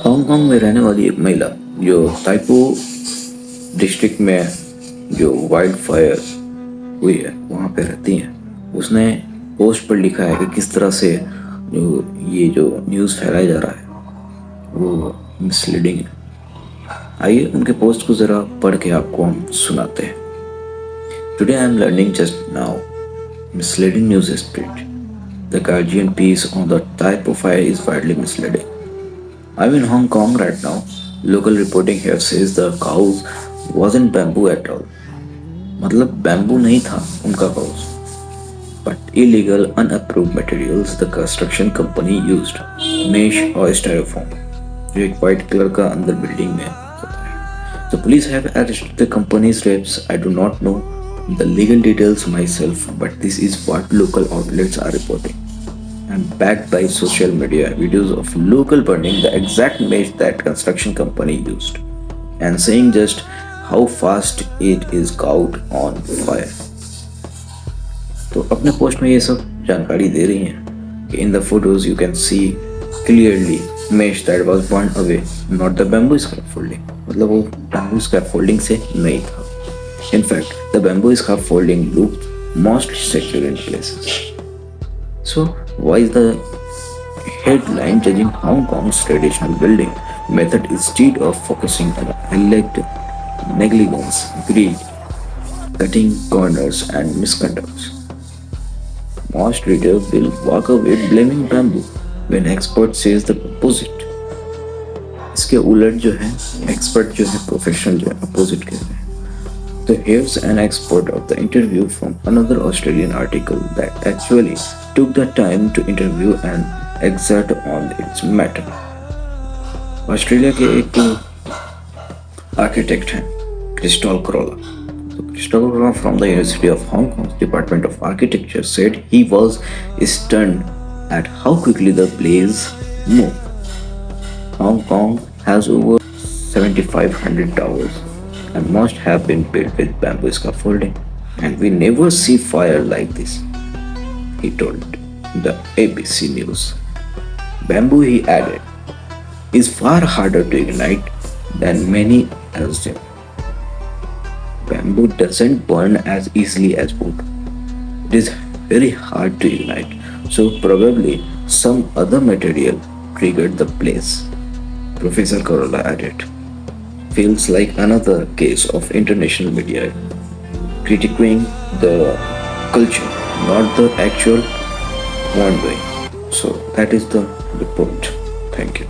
Hong Kong में रहने वाली एक महिला जो ताइपो डिस्ट्रिक्ट में जो वाइल्ड फायर हुई है वहाँ पे रहती हैं, उसने पोस्ट पर लिखा है कि किस तरह से जो न्यूज़ फैलाया जा रहा है वो मिसलीडिंग है। आइए उनके पोस्ट को ज़रा पढ़ के आपको हम सुनाते हैं। Today I am learning just now misleading news spread. The Guardian piece on the Taipo fire is widely misleading. I'm in Hong Kong right now. Local reporting here says the cows wasn't bamboo at all. मतलब bamboo नहीं था उनका cows, but illegal unapproved materials the construction company used, mesh or styrofoam, जो एक white colour का अंदर building में होता है। The police have arrested the company's reps. I do not know the legal details myself, but this is what local outlets are reporting, and backed by social media videos of local burning the exact mesh that construction company used, and saying just how fast it is caught on fire. तो अपने post में ये सब जानकारी दे रही हैं कि in the photos you can see clearly mesh that was burned away, not the bamboo scaffolding. मतलब वो bamboo scaffolding से नहीं था. In fact, the bamboo scaffolding looked mostly secure in places. So, why is the headline judging Hong Kong's traditional building method instead of focusing on alleged negligence, greed, cutting corners, and misconduct? Most readers will walk away blaming bamboo when expert says the opposite. इसके उलट जो है expert जो है professional जो है opposite कह रहे हैं. So here's an export of the interview from another Australian article that actually took the time to interview an expert on its matter. Australia के एक आर्किटेक्ट हैं Crystal Corolla. So Christopher Korola from the University of Hong Kong's Department of Architecture said he was stunned at how quickly the blaze moved. Hong Kong has over 7,500 towers and must have been built with bamboo scaffolding, and we never see fire like this, he told the ABC News. Bamboo, he added, is far harder to ignite than many assume. Bamboo doesn't burn as easily as wood. It is very hard to ignite, so probably some other material triggered the blaze, Professor Korola added. Feels like another case of international media critiquing the culture, not the actual one way. So that is the report. Thank you.